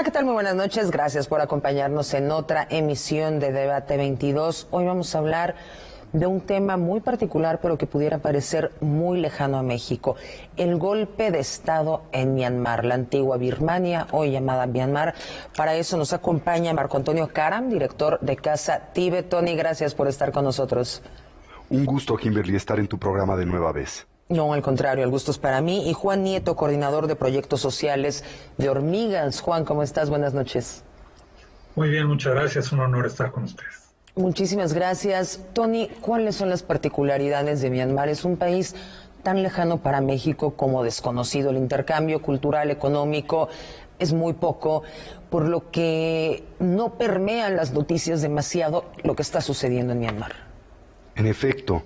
Hola, ¿qué tal? Muy buenas noches. Gracias por acompañarnos en otra emisión de Debate 22. Hoy vamos a hablar de un tema muy particular, pero que pudiera parecer muy lejano a México. El golpe de Estado en Myanmar, la antigua Birmania, hoy llamada Myanmar. Para eso nos acompaña Marco Antonio Karam, director de Casa Tíbet. Tony, gracias por estar con nosotros. Un gusto, Kimberly, estar en tu programa de nueva vez. No, al contrario, el gusto es para mí. Y Juan Nieto, coordinador de proyectos sociales de Hormigas. Juan, ¿cómo estás? Buenas noches. Muy bien, muchas gracias. Un honor estar con ustedes. Muchísimas gracias. Tony, ¿cuáles son las particularidades de Myanmar? Es un país tan lejano para México como desconocido. El intercambio cultural, económico es muy poco, por lo que no permean las noticias demasiado lo que está sucediendo en Myanmar. En efecto,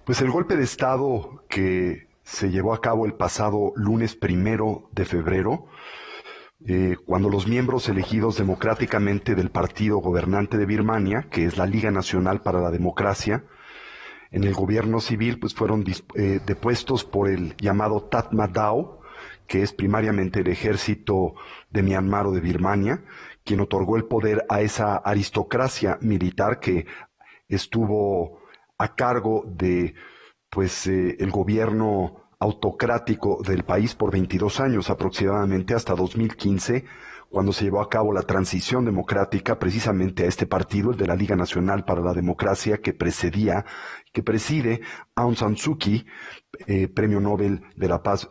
pues el golpe de Estado que se llevó a cabo el pasado lunes 1 de febrero, cuando los miembros elegidos democráticamente del partido gobernante de Birmania, que es la Liga Nacional para la Democracia, en el gobierno civil, pues fueron depuestos por el llamado Tatmadaw, que es primariamente el ejército de Myanmar o de Birmania, quien otorgó el poder a esa aristocracia militar que estuvo a cargo de el gobierno autocrático del país por 22 años aproximadamente, hasta 2015, cuando se llevó a cabo la transición democrática precisamente a este partido, el de la Liga Nacional para la Democracia, que preside Aung San Suu Kyi, Premio Nobel de la Paz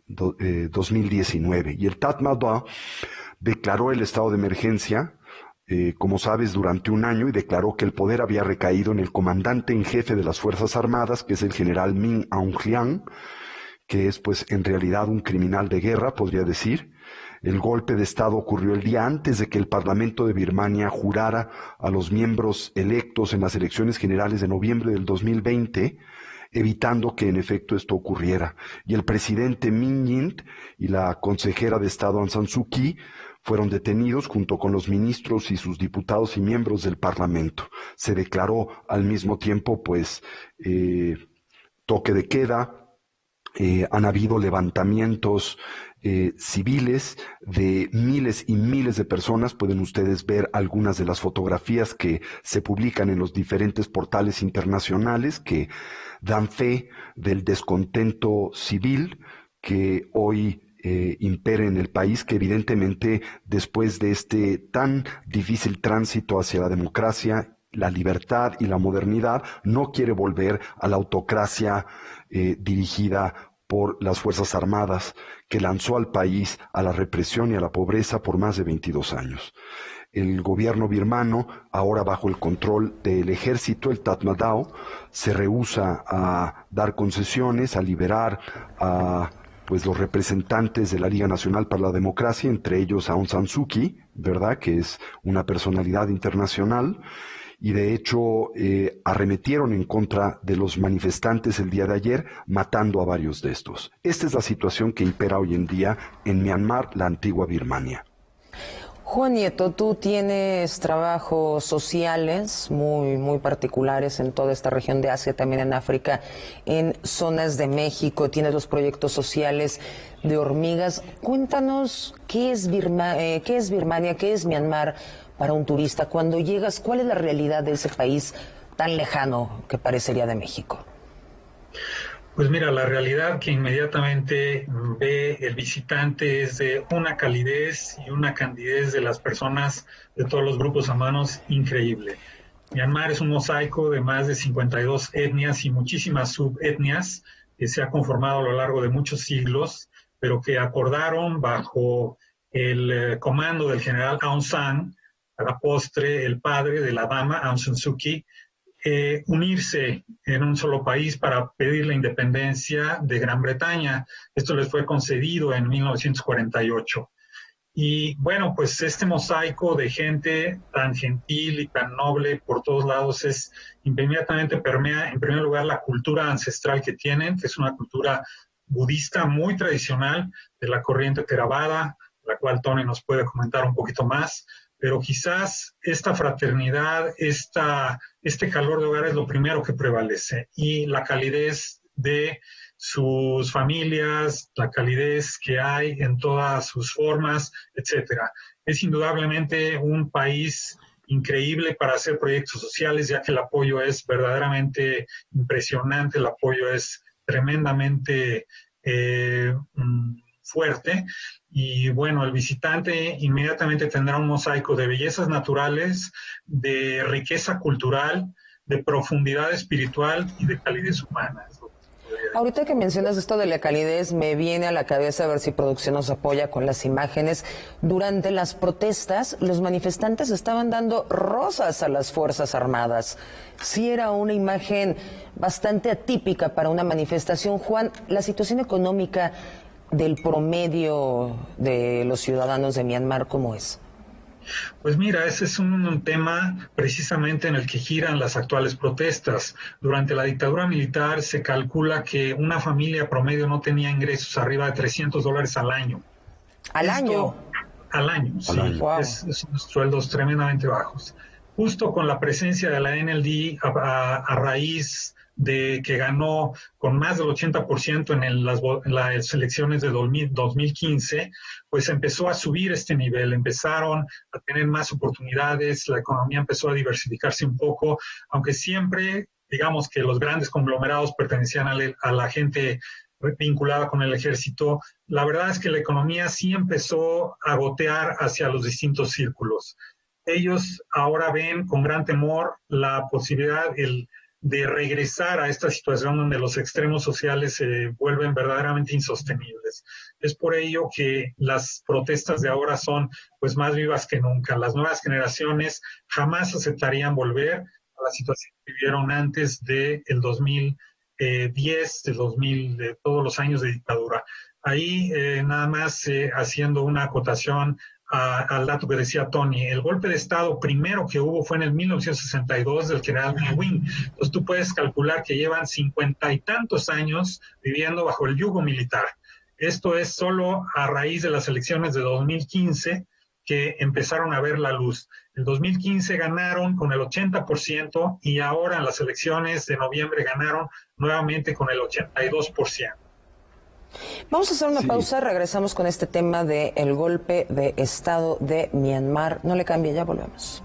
2019. Y el Tatmadaw declaró el estado de emergencia, como sabes, durante un año, y declaró que el poder había recaído en el comandante en jefe de las Fuerzas Armadas, que es el general Min Aung Hlaing, que es pues en realidad un criminal de guerra, podría decir. El golpe de Estado ocurrió el día antes de que el Parlamento de Birmania jurara a los miembros electos en las elecciones generales de noviembre del 2020, evitando que en efecto esto ocurriera. Y el presidente Min Myint y la consejera de Estado Aung San Suu Kyi fueron detenidos junto con los ministros y sus diputados y miembros del Parlamento. Se declaró al mismo tiempo, toque de queda. Han habido levantamientos civiles de miles y miles de personas. Pueden ustedes ver algunas de las fotografías que se publican en los diferentes portales internacionales que dan fe del descontento civil que hoy impere en el país, que evidentemente después de este tan difícil tránsito hacia la democracia, la libertad y la modernidad, no quiere volver a la autocracia dirigida por las Fuerzas Armadas, que lanzó al país a la represión y a la pobreza por más de 22 años. El gobierno birmano, ahora bajo el control del ejército, el Tatmadaw, se rehúsa a dar concesiones, a liberar a los representantes de la Liga Nacional para la Democracia, entre ellos Aung San Suu Kyi, ¿verdad?, que es una personalidad internacional, y de hecho arremetieron en contra de los manifestantes el día de ayer, matando a varios de estos. Esta es la situación que impera hoy en día en Myanmar, la antigua Birmania. Juan Nieto, tú tienes trabajos sociales muy particulares en toda esta región de Asia, también en África, en zonas de México, tienes los proyectos sociales de Hormigas. Cuéntanos qué es Birmania, qué es Myanmar para un turista. Cuando llegas, ¿cuál es la realidad de ese país tan lejano que parecería de México? Pues mira, la realidad que inmediatamente ve el visitante es de una calidez y una candidez de las personas de todos los grupos humanos increíble. Myanmar es un mosaico de más de 52 etnias y muchísimas subetnias que se ha conformado a lo largo de muchos siglos, pero que acordaron bajo el comando del general Aung San, a la postre el padre de la dama Aung San Suu Kyi, unirse en un solo país para pedir la independencia de Gran Bretaña. Esto les fue concedido en 1948. Y bueno, pues este mosaico de gente tan gentil y tan noble por todos lados inmediatamente permea, en primer lugar, la cultura ancestral que tienen, que es una cultura budista muy tradicional de la corriente Theravada, la cual Tony nos puede comentar un poquito más, pero quizás esta fraternidad, este calor de hogar es lo primero que prevalece, y la calidez de sus familias, la calidez que hay en todas sus formas, etcétera. Es indudablemente un país increíble para hacer proyectos sociales, ya que el apoyo es verdaderamente impresionante, el apoyo es tremendamente fuerte. Y bueno, el visitante inmediatamente tendrá un mosaico de bellezas naturales, de riqueza cultural, de profundidad espiritual y de calidez humana. Ahorita que mencionas esto de la calidez, me viene a la cabeza, a ver si producción nos apoya con las imágenes. Durante las protestas, los manifestantes estaban dando rosas a las Fuerzas Armadas. Sí era una imagen bastante atípica para una manifestación. Juan, la situación económica del promedio de los ciudadanos de Myanmar, ¿cómo es? Pues mira, ese es un tema precisamente en el que giran las actuales protestas. Durante la dictadura militar se calcula que una familia promedio no tenía ingresos arriba de $300 al año. ¿Al año? Al año, sí. Wow. Es unos sueldos tremendamente bajos. Justo con la presencia de la NLD a raíz de que ganó con más del 80% en las elecciones de 2015, pues empezó a subir este nivel, empezaron a tener más oportunidades, la economía empezó a diversificarse un poco, aunque siempre, digamos que los grandes conglomerados pertenecían a la gente vinculada con el ejército. La verdad es que la economía sí empezó a gotear hacia los distintos círculos. Ellos ahora ven con gran temor la posibilidad de regresar a esta situación donde los extremos sociales se vuelven verdaderamente insostenibles. Es por ello que las protestas de ahora son pues más vivas que nunca. Las nuevas generaciones jamás aceptarían volver a la situación que vivieron antes del 2010, de todos los años de dictadura. Ahí nada más haciendo una acotación al dato que decía Tony, el golpe de Estado primero que hubo fue en el 1962 del general Ne Win. Entonces tú puedes calcular que llevan 50 y tantos años viviendo bajo el yugo militar. Esto es solo a raíz de las elecciones de 2015 que empezaron a ver la luz. En 2015 ganaron con el 80% y ahora en las elecciones de noviembre ganaron nuevamente con el 82%. Vamos a hacer una pausa, regresamos con este tema del golpe de Estado de Myanmar. No le cambie, ya volvemos.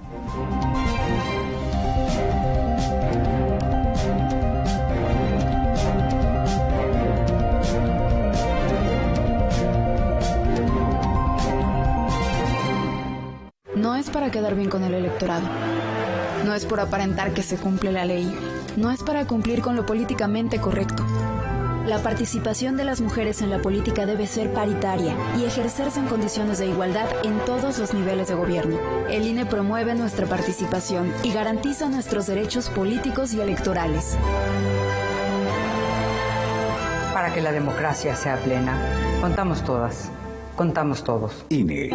No es para quedar bien con el electorado. No es por aparentar que se cumple la ley. No es para cumplir con lo políticamente correcto. La participación de las mujeres en la política debe ser paritaria y ejercerse en condiciones de igualdad en todos los niveles de gobierno. El INE promueve nuestra participación y garantiza nuestros derechos políticos y electorales. Para que la democracia sea plena, contamos todas, contamos todos. INE.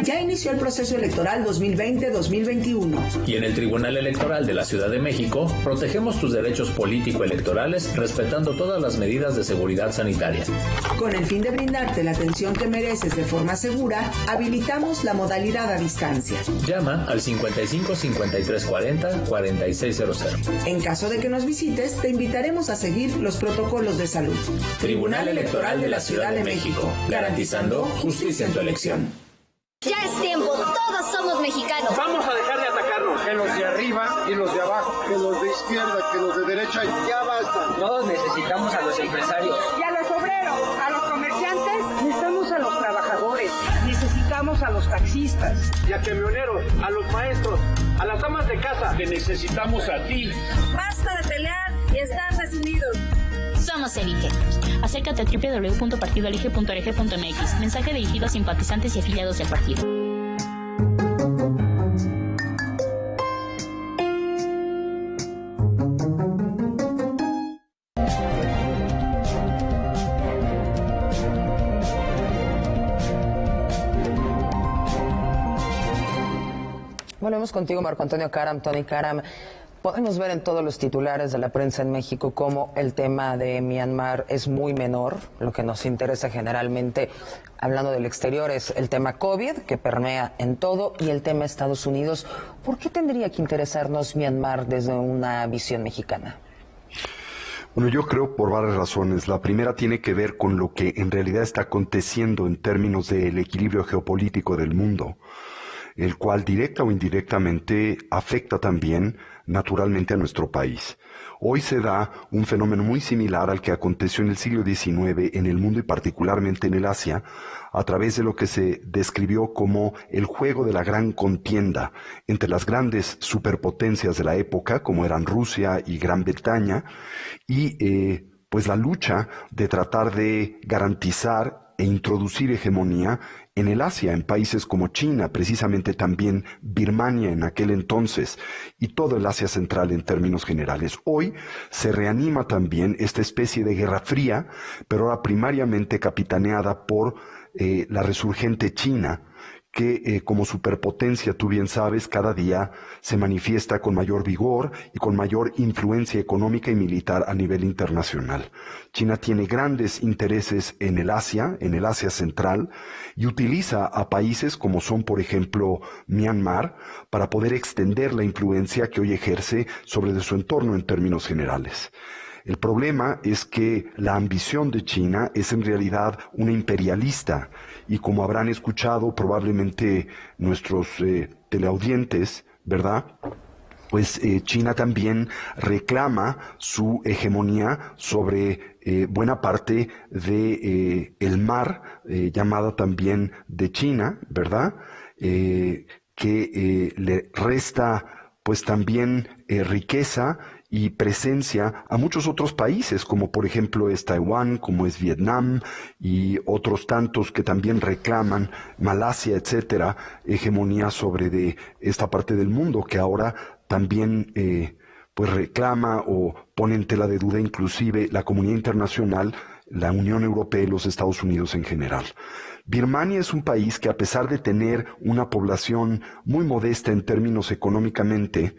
Ya inició el proceso electoral 2020-2021. Y en el Tribunal Electoral de la Ciudad de México, protegemos tus derechos político-electorales respetando todas las medidas de seguridad sanitaria. Con el fin de brindarte la atención que mereces de forma segura, habilitamos la modalidad a distancia. Llama al 55 53 40 4600. En caso de que nos visites, te invitaremos a seguir los protocolos de salud. Tribunal Electoral de la Ciudad de México, garantizando justicia en tu elección. Ya es tiempo, todos somos mexicanos. Vamos a dejar de atacarnos. Que los de arriba y los de abajo, que los de izquierda, que los de derecha, ya basta. Todos necesitamos a los empresarios. Y a los obreros, a los comerciantes, necesitamos a los trabajadores, necesitamos a los taxistas. Y a camioneros, a los maestros, a las amas de casa. Te necesitamos a ti. Basta de pelear y estar desunidos. Somos Elige. Acércate a www.partidoelige.org.mx. Mensaje dirigido a simpatizantes y afiliados del partido. Volvemos contigo, Marco Antonio Caram, Tony Caram. Podemos ver en todos los titulares de la prensa en México cómo el tema de Myanmar es muy menor. Lo que nos interesa generalmente, hablando del exterior, es el tema COVID, que permea en todo, y el tema Estados Unidos. ¿Por qué tendría que interesarnos Myanmar desde una visión mexicana? Bueno, yo creo por varias razones. La primera tiene que ver con lo que en realidad está aconteciendo en términos del equilibrio geopolítico del mundo, el cual directa o indirectamente afecta también naturalmente a nuestro país. Hoy se da un fenómeno muy similar al que aconteció en el siglo XIX en el mundo y particularmente en el Asia, a través de lo que se describió como el juego de la gran contienda entre las grandes superpotencias de la época, como eran Rusia y Gran Bretaña, y pues la lucha de tratar de garantizar e introducir hegemonía en el Asia, en países como China, precisamente también Birmania en aquel entonces, y todo el Asia Central en términos generales. Hoy se reanima también esta especie de guerra fría, pero ahora primariamente capitaneada por la resurgente China, que como superpotencia, tú bien sabes, cada día se manifiesta con mayor vigor y con mayor influencia económica y militar a nivel internacional. China tiene grandes intereses en el Asia Central, y utiliza a países como son, por ejemplo, Myanmar, para poder extender la influencia que hoy ejerce sobre su entorno en términos generales. El problema es que la ambición de China es en realidad una imperialista, y como habrán escuchado probablemente nuestros teleaudientes, ¿verdad? Pues China también reclama su hegemonía sobre buena parte de el mar, llamada también de China, ¿verdad? Que le resta pues también riqueza y presencia a muchos otros países, como por ejemplo es Taiwán, como es Vietnam y otros tantos que también reclaman, Malasia, etcétera, hegemonía sobre de esta parte del mundo que ahora también pues reclama o pone en tela de duda inclusive la comunidad internacional, la Unión Europea y los Estados Unidos en general. Birmania es un país que, a pesar de tener una población muy modesta en términos económicamente,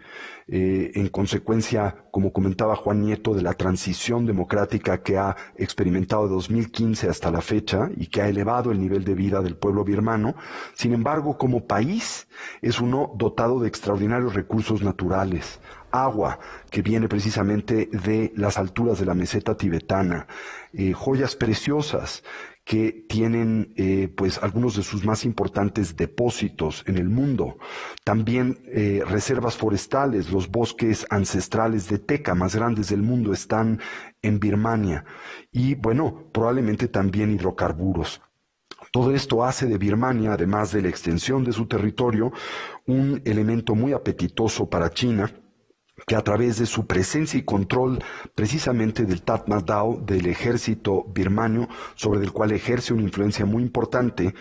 en consecuencia, como comentaba Juan Nieto, de la transición democrática que ha experimentado de 2015 hasta la fecha y que ha elevado el nivel de vida del pueblo birmano, sin embargo, como país, es uno dotado de extraordinarios recursos naturales. Agua, que viene precisamente de las alturas de la meseta tibetana, joyas preciosas, que tienen pues algunos de sus más importantes depósitos en el mundo. También reservas forestales, los bosques ancestrales de teca más grandes del mundo están en Birmania. Y bueno, probablemente también hidrocarburos. Todo esto hace de Birmania, además de la extensión de su territorio, un elemento muy apetitoso para China, que a través de su presencia y control precisamente del Tatmadaw, del ejército birmano, sobre el cual ejerce una influencia muy importante,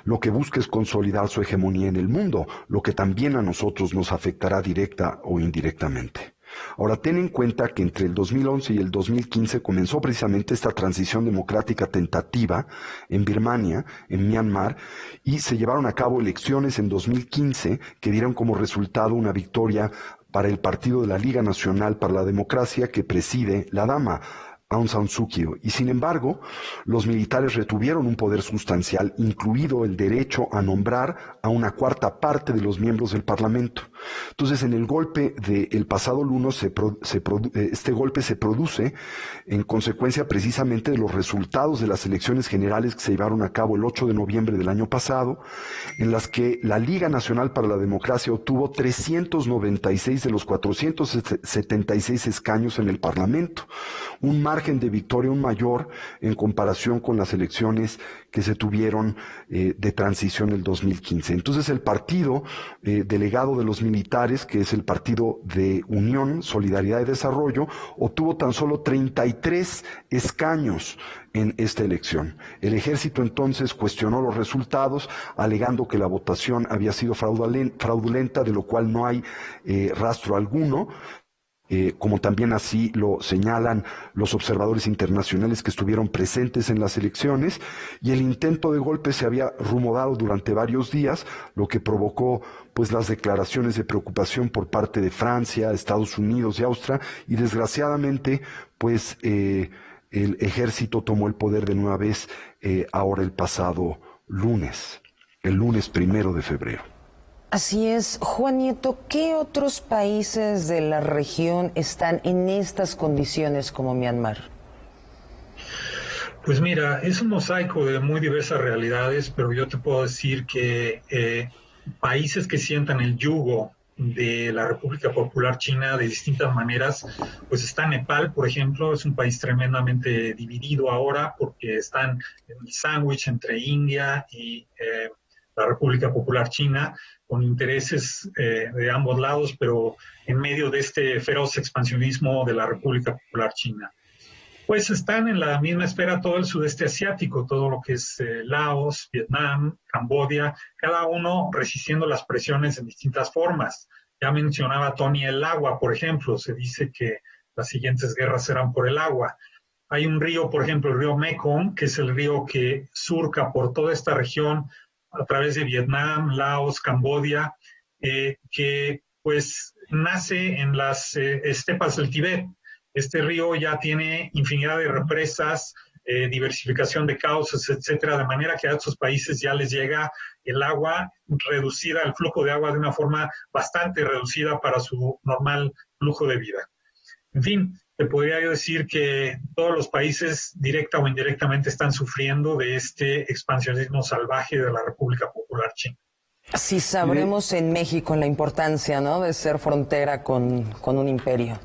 lo que busca es consolidar su hegemonía en el mundo, lo que también a nosotros nos afectará directa o indirectamente. Ahora, ten en cuenta que entre el 2011 y el 2015 comenzó precisamente esta transición democrática tentativa en Birmania, en Myanmar, y se llevaron a cabo elecciones en 2015 que dieron como resultado una victoria para el Partido de la Liga Nacional para la Democracia que preside la dama Aung San Suu Kyi. Y sin embargo, los militares retuvieron un poder sustancial, incluido el derecho a nombrar a una cuarta parte de los miembros del Parlamento. Entonces, en el golpe del pasado lunes, este golpe se produce en consecuencia precisamente de los resultados de las elecciones generales que se llevaron a cabo el 8 de noviembre del año pasado, en las que la Liga Nacional para la Democracia obtuvo 396 de los 476 escaños en el Parlamento, un margen de victoria aún mayor en comparación con las elecciones que se tuvieron de transición en el 2015. Entonces el partido delegado de los militares, que es el Partido de Unión, Solidaridad y Desarrollo, obtuvo tan solo 33 escaños en esta elección. El ejército entonces cuestionó los resultados, alegando que la votación había sido fraudulenta, de lo cual no hay rastro alguno. Como también así lo señalan los observadores internacionales que estuvieron presentes en las elecciones, y el intento de golpe se había rumorado durante varios días, lo que provocó pues las declaraciones de preocupación por parte de Francia, Estados Unidos y Austria, y desgraciadamente pues el ejército tomó el poder de nueva vez ahora el pasado lunes, el lunes 1 de febrero. Así es. Juan Nieto, ¿qué otros países de la región están en estas condiciones como Myanmar? Pues mira, es un mosaico de muy diversas realidades, pero yo te puedo decir que países que sientan el yugo de la República Popular China de distintas maneras, pues está Nepal, por ejemplo, es un país tremendamente dividido ahora porque están en el sándwich entre India y la República Popular China, con intereses de ambos lados, pero en medio de este feroz expansionismo de la República Popular China. Pues están en la misma esfera todo el sudeste asiático, todo lo que es Laos, Vietnam, Camboya, cada uno resistiendo las presiones en distintas formas. Ya mencionaba Tony el agua, por ejemplo, se dice que las siguientes guerras serán por el agua. Hay un río, por ejemplo, el río Mekong, que es el río que surca por toda esta región a través de Vietnam, Laos, Camboya, que pues nace en las estepas del Tíbet. Este río ya tiene infinidad de represas, diversificación de cauces, etcétera, de manera que a estos países ya les llega el agua reducida, el flujo de agua de una forma bastante reducida para su normal flujo de vida. En fin, te podría yo decir que todos los países, directa o indirectamente, están sufriendo de este expansionismo salvaje de la República Popular China. Sí, sabremos en México la importancia, ¿no?, de ser frontera con un imperio.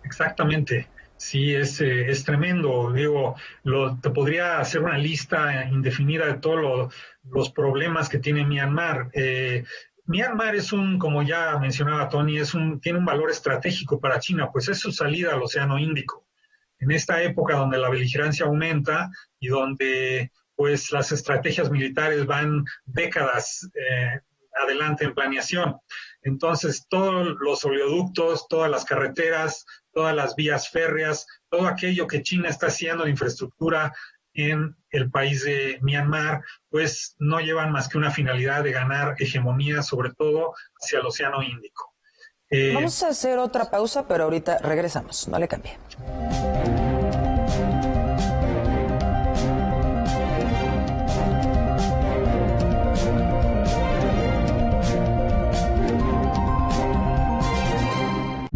Exactamente, sí, es tremendo. Digo, te podría hacer una lista indefinida de todos los problemas que tiene Myanmar. Myanmar es como ya mencionaba Tony, tiene un valor estratégico para China, pues es su salida al Océano Índico. En esta época donde la beligerancia aumenta y donde pues las estrategias militares van décadas adelante en planeación. Entonces, todos los oleoductos, todas las carreteras, todas las vías férreas, todo aquello que China está haciendo de infraestructura en el país de Myanmar, pues no llevan más que una finalidad de ganar hegemonía, sobre todo hacia el Océano Índico. Vamos a hacer otra pausa, pero ahorita regresamos, no le cambie.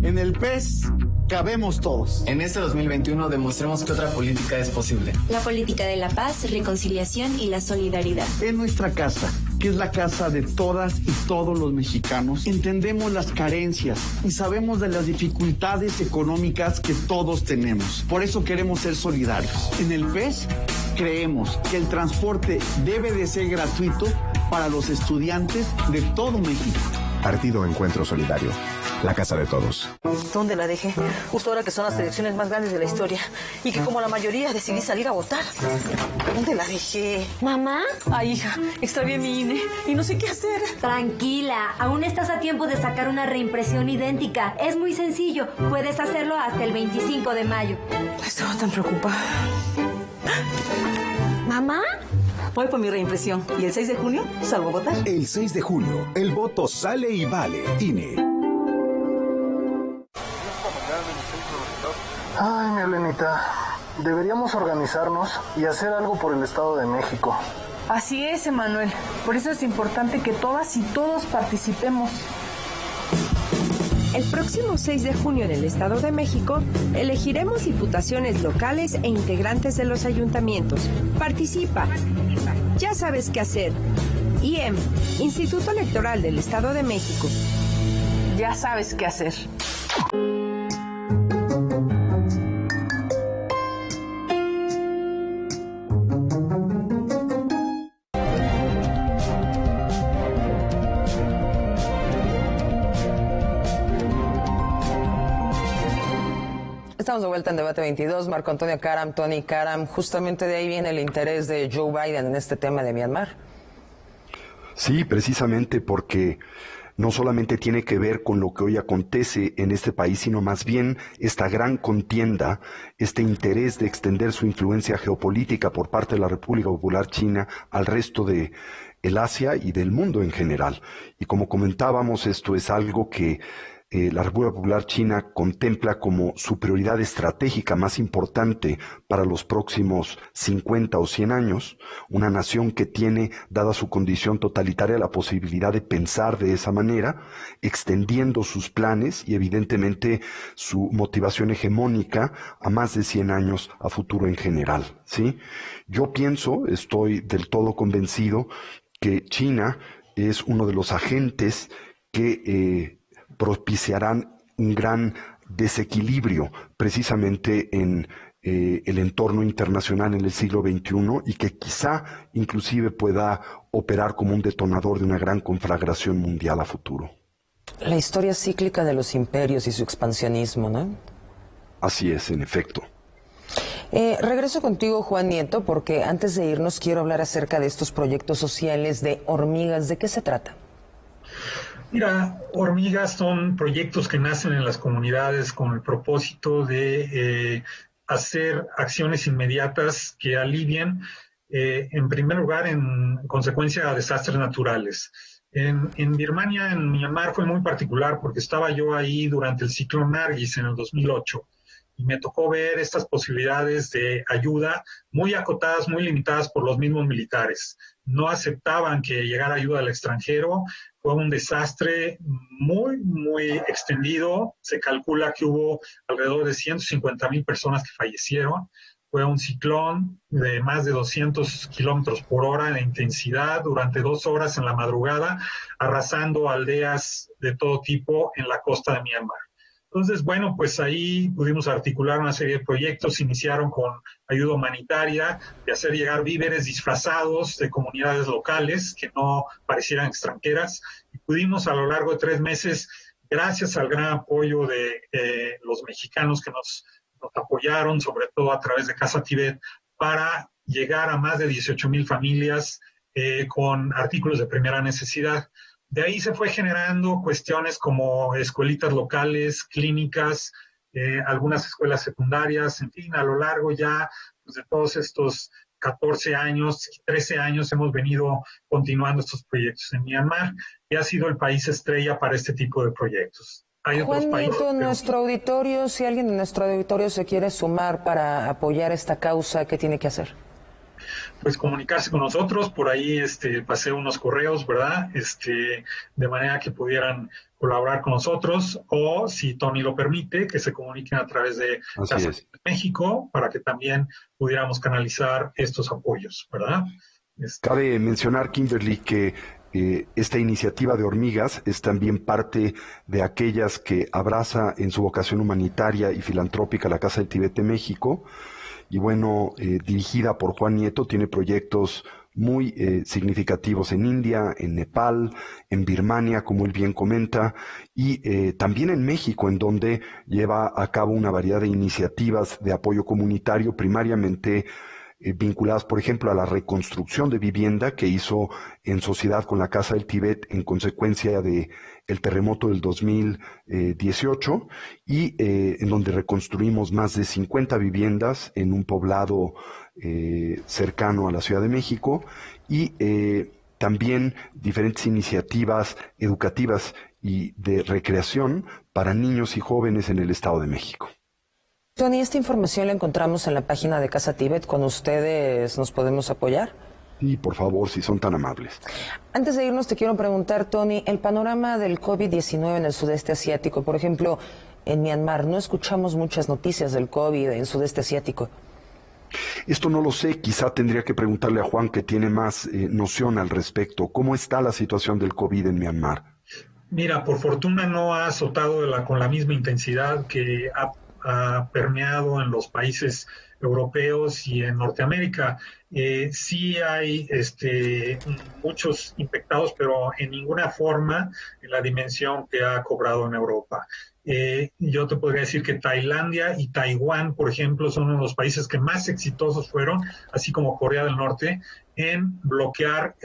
En el PES cabemos todos. En este 2021 demostremos que otra política es posible. La política de la paz, reconciliación y la solidaridad. En nuestra casa, que es la casa de todas y todos los mexicanos, entendemos las carencias y sabemos de las dificultades económicas que todos tenemos. Por eso queremos ser solidarios. En el PES creemos que el transporte debe de ser gratuito para los estudiantes de todo México. Partido Encuentro Solidario. La casa de todos. ¿Dónde la dejé? Justo ahora que son las elecciones más grandes de la historia y que como la mayoría decidí salir a votar. ¿Dónde la dejé? ¿Mamá? Ay, hija, extravié mi INE y no sé qué hacer. Tranquila, aún estás a tiempo de sacar una reimpresión idéntica. Es muy sencillo, puedes hacerlo hasta el 25 de mayo. Estaba tan preocupada. ¿Mamá? Voy por mi reimpresión y el 6 de junio salgo a votar. El 6 de junio, el voto sale y vale. INE. Ay, mi Elenita, deberíamos organizarnos y hacer algo por el Estado de México. Así es, Emanuel. Por eso es importante que todas y todos participemos. El próximo 6 de junio en el Estado de México elegiremos diputaciones locales e integrantes de los ayuntamientos. Participa. Ya sabes qué hacer. IEM, Instituto Electoral del Estado de México. Ya sabes qué hacer. Estamos de vuelta en Debate 22. Marco Antonio Karam, Tony Karam. Justamente de ahí viene el interés de Joe Biden en este tema de Myanmar. Sí, precisamente porque no solamente tiene que ver con lo que hoy acontece en este país, sino más bien esta gran contienda, este interés de extender su influencia geopolítica por parte de la República Popular China al resto de el Asia y del mundo en general. Y como comentábamos, esto es algo que la República Popular China contempla como su prioridad estratégica más importante para los próximos 50 o 100 años, una nación que tiene, dada su condición totalitaria, la posibilidad de pensar de esa manera, extendiendo sus planes y evidentemente su motivación hegemónica a más de 100 años a futuro en general, ¿sí? Yo pienso, estoy del todo convencido, que China es uno de los agentes que propiciarán un gran desequilibrio precisamente en el entorno internacional en el siglo XXI y que quizá inclusive pueda operar como un detonador de una gran conflagración mundial a futuro. La historia cíclica de los imperios y su expansionismo, ¿no? Así es, en efecto. Regreso contigo, Juan Nieto, porque antes de irnos quiero hablar acerca de estos proyectos sociales de hormigas. ¿De qué se trata? Mira, hormigas son proyectos que nacen en las comunidades con el propósito de hacer acciones inmediatas que alivien, en primer lugar, en consecuencia a desastres naturales. En Birmania, en Myanmar, fue muy particular porque estaba yo ahí durante el ciclón Nargis en el 2008 y me tocó ver estas posibilidades de ayuda muy acotadas, muy limitadas por los mismos militares. No aceptaban que llegara ayuda al extranjero. Fue un desastre muy, muy extendido. Se calcula que hubo alrededor de 150,000 personas que fallecieron. Fue un ciclón de más de 200 kilómetros por hora de intensidad durante 2 horas en la madrugada, arrasando aldeas de todo tipo en la costa de Myanmar. Entonces, bueno, pues ahí pudimos articular una serie de proyectos. Iniciaron con ayuda humanitaria, de hacer llegar víveres disfrazados de comunidades locales que no parecieran extranjeras. Y pudimos a lo largo de 3 meses, gracias al gran apoyo de los mexicanos que nos apoyaron, sobre todo a través de Casa Tibet, para llegar a más de 18,000 familias con artículos de primera necesidad. De ahí se fue generando cuestiones como escuelitas locales, clínicas, algunas escuelas secundarias, en fin, a lo largo ya pues, de todos estos 14 años, 13 años hemos venido continuando estos proyectos en Myanmar y ha sido el país estrella para este tipo de proyectos. Hay Juan Nieto, nuestro auditorio, si alguien de nuestro auditorio se quiere sumar para apoyar esta causa, ¿qué tiene que hacer? Pues comunicarse con nosotros, por ahí pasé unos correos, ¿verdad? De manera que pudieran colaborar con nosotros, o si Tony lo permite, que se comuniquen a través de Casa México para que también pudiéramos canalizar estos apoyos, ¿verdad? Cabe mencionar, Kimberly, que esta iniciativa de hormigas es también parte de aquellas que abraza en su vocación humanitaria y filantrópica la Casa del Tibet de México. Y bueno, dirigida por Juan Nieto, tiene proyectos muy significativos en India, en Nepal, en Birmania, como él bien comenta, y también en México, en donde lleva a cabo una variedad de iniciativas de apoyo comunitario, primariamente vinculadas, por ejemplo, a la reconstrucción de vivienda que hizo en sociedad con la Casa del Tibet en consecuencia de el terremoto del 2018 y en donde reconstruimos más de 50 viviendas en un poblado cercano a la Ciudad de México y también diferentes iniciativas educativas y de recreación para niños y jóvenes en el Estado de México. Tony, esta información la encontramos en la página de Casa Tibet. ¿Con ustedes nos podemos apoyar? Sí, por favor, si son tan amables. Antes de irnos, te quiero preguntar, Tony, el panorama del COVID-19 en el sudeste asiático. Por ejemplo, en Myanmar, no escuchamos muchas noticias del COVID en el sudeste asiático. Esto no lo sé, quizá tendría que preguntarle a Juan, que tiene más noción al respecto. ¿Cómo está la situación del COVID en Myanmar? Mira, por fortuna no ha azotado con la misma intensidad que ha permeado en los países europeos y en Norteamérica. Sí hay muchos infectados, pero en ninguna forma en la dimensión que ha cobrado en Europa. Yo te podría decir que Tailandia y Taiwán, por ejemplo, son uno de los países que más exitosos fueron, así como Corea del Norte, en bloquear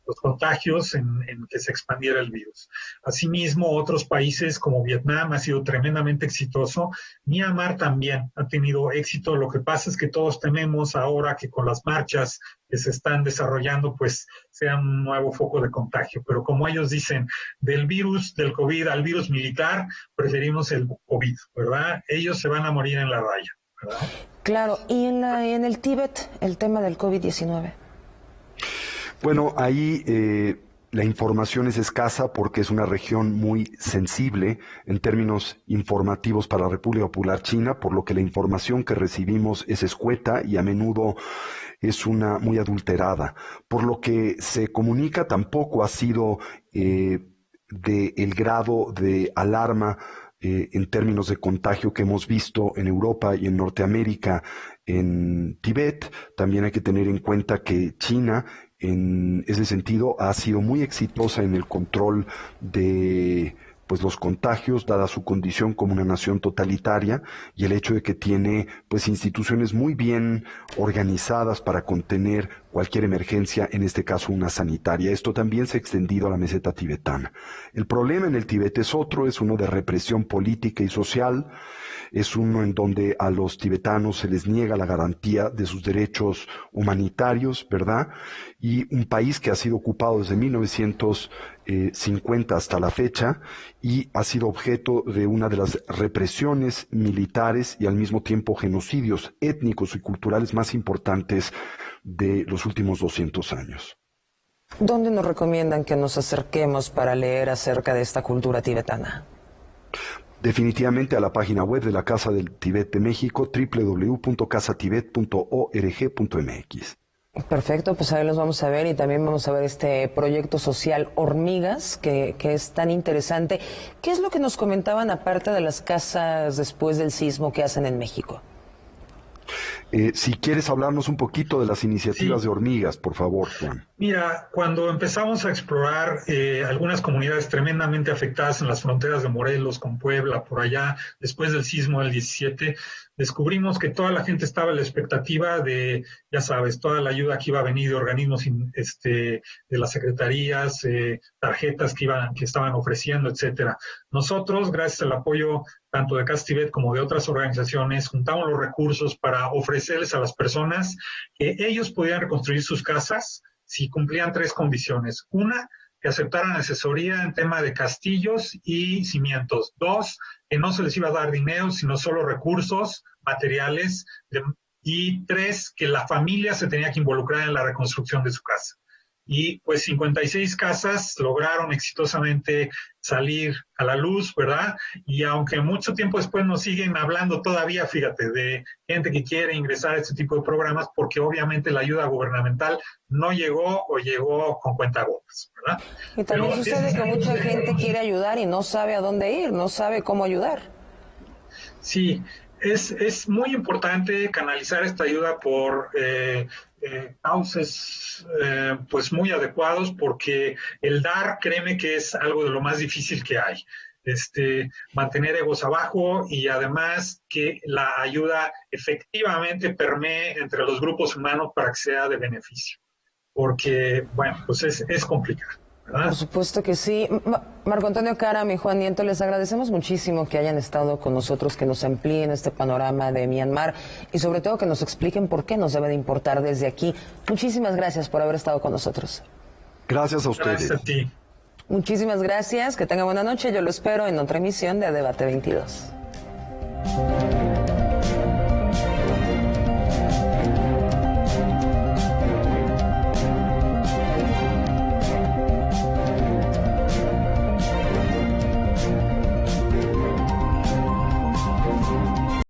los contagios en que se expandiera el virus. Asimismo, otros países como Vietnam ha sido tremendamente exitoso. Myanmar también ha tenido éxito. Lo que pasa es que todos tememos ahora que con las marchas que se están desarrollando, pues sea un nuevo foco de contagio. Pero como ellos dicen, del virus del COVID al virus militar, preferimos el COVID, ¿verdad? Ellos se van a morir en la raya, ¿verdad? Claro, y en el Tíbet, el tema del COVID-19. Bueno, ahí la información es escasa porque es una región muy sensible en términos informativos para la República Popular China, por lo que la información que recibimos es escueta y a menudo es una muy adulterada. Por lo que se comunica tampoco ha sido del grado de alarma en términos de contagio que hemos visto en Europa y en Norteamérica en Tíbet. También hay que tener en cuenta que China, en ese sentido, ha sido muy exitosa en el control de los contagios, dada su condición como una nación totalitaria y el hecho de que tiene instituciones muy bien organizadas para contener cualquier emergencia, en este caso una sanitaria. Esto también se ha extendido a la meseta tibetana. El problema en el Tíbet es otro, es uno de represión política y social, es uno en donde a los tibetanos se les niega la garantía de sus derechos humanitarios, ¿verdad? Y un país que ha sido ocupado desde 1950 hasta la fecha y ha sido objeto de una de las represiones militares y al mismo tiempo genocidios étnicos y culturales más importantes de los últimos 200 años. ¿Dónde nos recomiendan que nos acerquemos para leer acerca de esta cultura tibetana? Definitivamente a la página web de la Casa del Tíbet de México, www.casatibet.org.mx. Perfecto, pues ahí los vamos a ver y también vamos a ver este proyecto social Hormigas, que es tan interesante. ¿Qué es lo que nos comentaban aparte de las casas después del sismo que hacen en México? Si quieres hablarnos un poquito de las iniciativas de Hormigas, por favor, Juan. Mira, cuando empezamos a explorar algunas comunidades tremendamente afectadas en las fronteras de Morelos con Puebla, por allá, después del sismo del 17, descubrimos que toda la gente estaba a la expectativa de, ya sabes, toda la ayuda que iba a venir de organismos de las secretarías, tarjetas que estaban ofreciendo, etcétera. Nosotros, gracias al apoyo tanto de Casa Tíbet como de otras organizaciones, juntamos los recursos para ofrecerles a las personas que ellos pudieran reconstruir sus casas si cumplían 3 condiciones. Una, que aceptaran asesoría en tema de castillos y cimientos. 2, que no se les iba a dar dinero, sino solo recursos materiales. Y 3, que la familia se tenía que involucrar en la reconstrucción de su casa. Y pues 56 casas lograron exitosamente salir a la luz, ¿verdad? Y aunque mucho tiempo después nos siguen hablando todavía, fíjate, de gente que quiere ingresar a este tipo de programas, porque obviamente la ayuda gubernamental no llegó o llegó con cuentagotas, ¿verdad? Y también sucede que mucha gente quiere ayudar y no sabe a dónde ir, no sabe cómo ayudar. Sí, es muy importante canalizar esta ayuda por cauces pues muy adecuados, porque el dar, créeme que es algo de lo más difícil que hay. Mantener egos abajo y además que la ayuda efectivamente permee entre los grupos humanos para que sea de beneficio, porque bueno, pues es complicado, ¿verdad? Por supuesto que sí. Marco Antonio Karam y Juan Nieto, les agradecemos muchísimo que hayan estado con nosotros, que nos amplíen este panorama de Myanmar y sobre todo que nos expliquen por qué nos debe de importar desde aquí. Muchísimas gracias por haber estado con nosotros. Gracias a ustedes. Gracias a ti. Muchísimas gracias, que tengan buena noche. Yo lo espero en otra emisión de Debate 22.